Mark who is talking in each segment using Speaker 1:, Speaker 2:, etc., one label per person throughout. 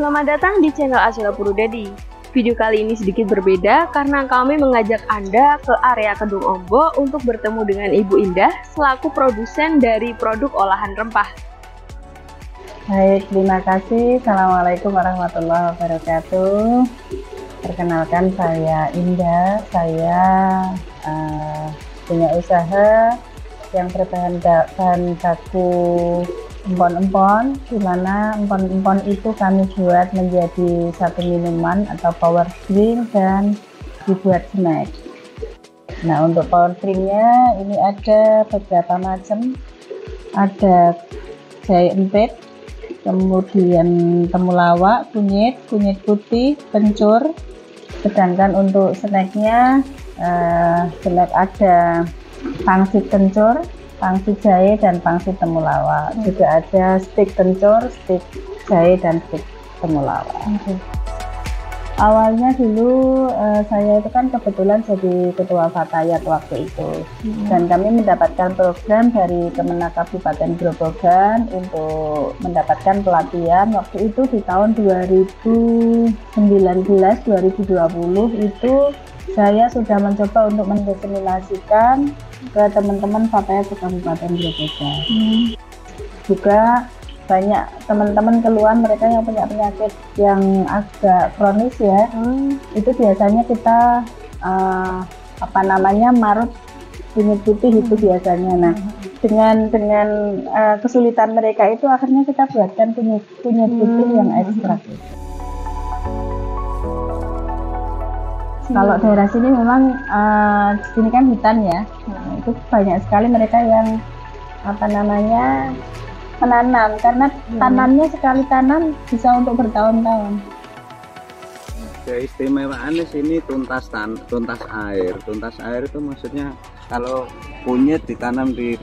Speaker 1: Selamat datang di channel Ashila Purudadi. Video kali ini sedikit berbeda karena kami mengajak Anda ke area Kedung Ombo untuk bertemu dengan Ibu Indah selaku produsen dari produk olahan rempah.
Speaker 2: Baik, terima kasih. Assalamualaikum warahmatullahi wabarakatuh. Perkenalkan, saya Indah. Saya punya usaha yang berbahan baku empon-empon, di mana empon-empon itu kami buat menjadi satu minuman atau power drink dan dibuat snack. Nah, untuk power drinknya ini ada beberapa macam, ada jahe empit, kemudian temulawak, kunyit putih, kencur. Sedangkan untuk snacknya snack ada pangsit kencur, pangsit jahe, dan pangsit temulawak. Juga ada stik kencur, stik jahe, dan stik temulawak. Awalnya dulu saya itu kan kebetulan jadi ketua Fatayat waktu itu, dan kami mendapatkan program dari Kemenak Kabupaten Grobogan untuk mendapatkan pelatihan. Waktu itu di tahun 2019-2020 itu saya sudah mencoba untuk mendesimulasikan ke teman-teman Fatayat di Kabupaten Grobogan. Juga banyak teman-teman keluhan mereka yang punya penyakit yang agak kronis ya. Itu biasanya kita marut kunyit putih itu biasanya. Nah, dengan kesulitan mereka itu akhirnya kita buatkan kunyit putih yang ekstrak. Kalau daerah sini memang sini kan hutan ya. Nah, itu banyak sekali mereka yang menanam, karena tanamnya sekali tanam bisa untuk bertahun-tahun.
Speaker 3: Keistimewaan di sini tuntas air. Tuntas air itu maksudnya kalau kunyit ditanam di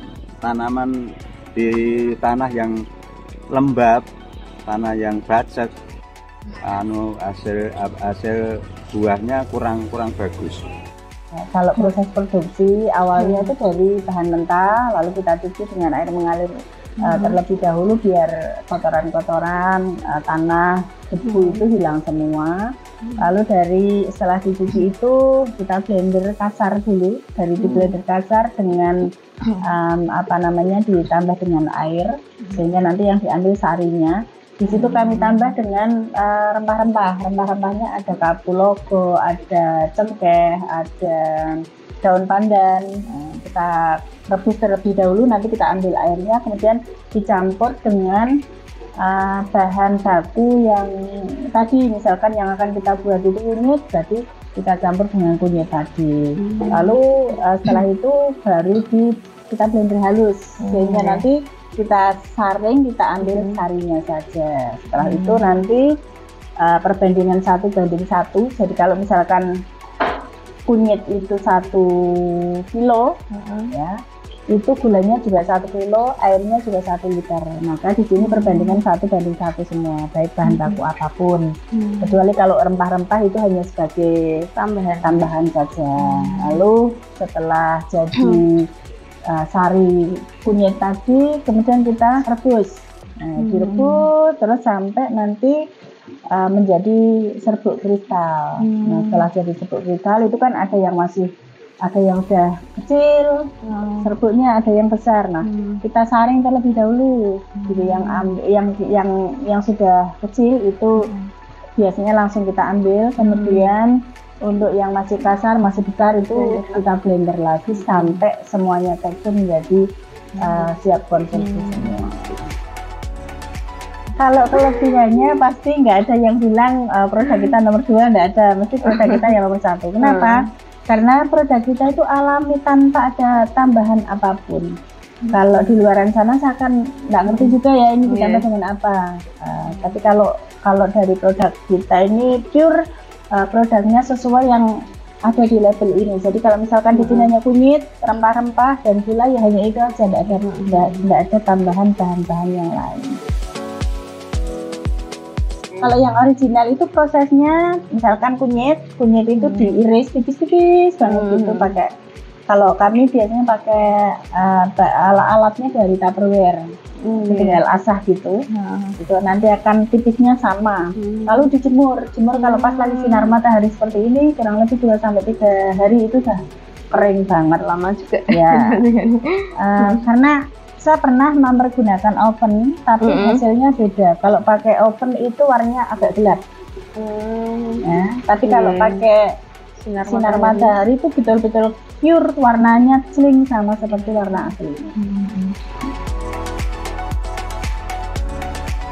Speaker 3: tanah yang lembab, tanah yang bacek, hasil buahnya kurang bagus.
Speaker 2: Nah, kalau proses produksi awalnya itu dari bahan mentah, lalu kita cuci dengan air mengalir terlebih dahulu biar kotoran-kotoran tanah, debu itu hilang semua. Lalu setelah dicuci itu kita blender kasar dulu, di blender kasar dengan ditambah dengan air, sehingga nanti yang diambil sarinya. Di situ kami tambah dengan rempah-rempah. Rempah-rempahnya ada kapulaga, ada cengkeh, ada daun pandan. Kita rebus terlebih dahulu, nanti kita ambil airnya, kemudian dicampur dengan bahan baku yang tadi, misalkan yang akan kita buat itu kunyit, berarti kita campur dengan kunyit tadi. Lalu setelah itu baru kita blender halus, sehingga nanti kita saring, kita ambil sarinya saja. Setelah itu nanti perbandingan 1:1. Jadi kalau misalkan kunyit itu 1 kilo, ya, itu gulanya juga 1 kilo, airnya juga 1 liter. Maka di sini perbandingan 1:1 semua, baik bahan baku apapun. Kecuali kalau rempah-rempah itu hanya sebagai tambahan saja. Lalu setelah jadi sari kunyit tadi, kemudian kita rebus. Direbus terus sampai nanti menjadi serbuk kristal. Nah, setelah jadi serbuk kristal itu kan ada yang udah kecil, serbuknya ada yang besar. Nah, kita saring terlebih dahulu. Gitu, yang sudah kecil itu biasanya langsung kita ambil, kemudian untuk yang masih kasar, masih besar itu kita blender lagi sampai semuanya tekstur menjadi siap konsumsi semua. Kalau kelebihannya pasti nggak ada yang bilang produk kita nomor 2, nggak ada, mesti produk kita yang nomor 1. Kenapa? Karena produk kita itu alami tanpa ada tambahan apapun. Kalau di luaran sana saya kan nggak ngerti juga ya ini ditambah dengan apa. Tapi kalau dari produk kita ini pure, produknya sesuai yang ada di label ini. Jadi kalau misalkan di sini hanya kunyit, rempah-rempah, dan gula, ya hanya itu aja, tidak ada tambahan bahan-bahan yang lain. Kalau yang original itu prosesnya, misalkan kunyit itu diiris tipis-tipis banget gitu pakai. Kalau kami biasanya pakai alatnya dari Tupperware. tinggal asah gitu. Itu nanti akan tipisnya sama. Lalu dijemur. Kalau pas lagi sinar matahari seperti ini kurang lebih 2-3 hari itu udah kering banget.
Speaker 1: Lama juga.
Speaker 2: Ya. Karena saya pernah mempergunakan oven tapi hasilnya beda. Kalau pakai oven itu warnanya agak gelap. Ya, tapi kalau pakai sinar matahari itu betul-betul pure, warnanya celing sama seperti warna asli.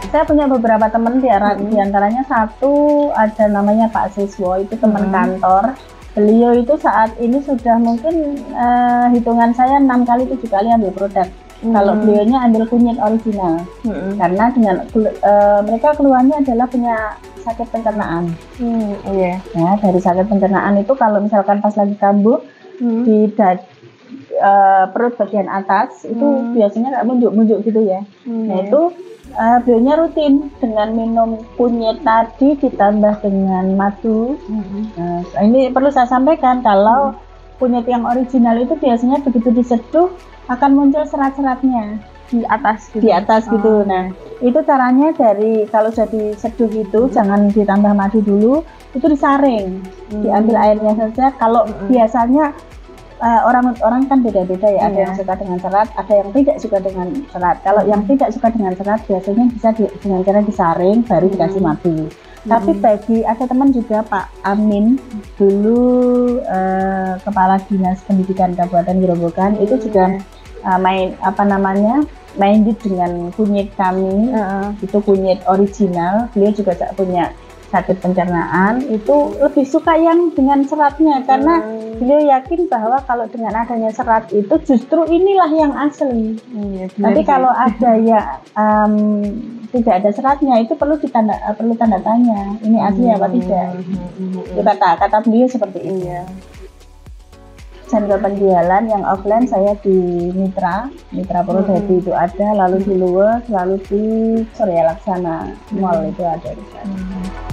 Speaker 2: Saya punya beberapa teman, di antaranya satu ada namanya Pak Siswo, itu teman kantor. Beliau itu saat ini sudah mungkin hitungan saya 6 kali 7 kali ambil produk. Kalau beliaunya ambil kunyit original, karena dengan mereka keluhannya adalah punya sakit pencernaan. Ya, dari sakit pencernaan itu kalau misalkan pas lagi kambuh di perut bagian atas itu biasanya kayak munjuk-munjuk gitu ya. Nah itu beliaunya rutin dengan minum kunyit tadi ditambah dengan madu. Nah, ini perlu saya sampaikan kalau kunyit yang original itu biasanya begitu diseduh akan muncul serat-seratnya
Speaker 1: di atas
Speaker 2: gitu. Nah, itu caranya dari kalau jadi seduh itu jangan ditambah madu dulu, itu disaring, diambil airnya saja. Kalau biasanya orang kan beda-beda ya, ada yang suka dengan serat, ada yang tidak suka dengan serat. Kalau yang tidak suka dengan serat biasanya bisa dengan cara disaring baru dikasih madu. Tapi ada teman juga Pak Amin dulu Kepala Dinas Pendidikan Kabupaten Gerobokan itu juga main dengan kunyit kami, itu kunyit original. Beliau juga punya sakit pencernaan, itu lebih suka yang dengan seratnya karena beliau yakin bahwa kalau dengan adanya serat itu justru inilah yang asli. Tapi kalau ada yang tidak ada seratnya itu perlu tanda tanya, ini asli apa tidak. Itu kata beliau seperti ini. Channel penjualan yang offline saya di Mitra Purwodadi itu ada, lalu di luar, lalu di Surya Laksana Mall itu ada di sana.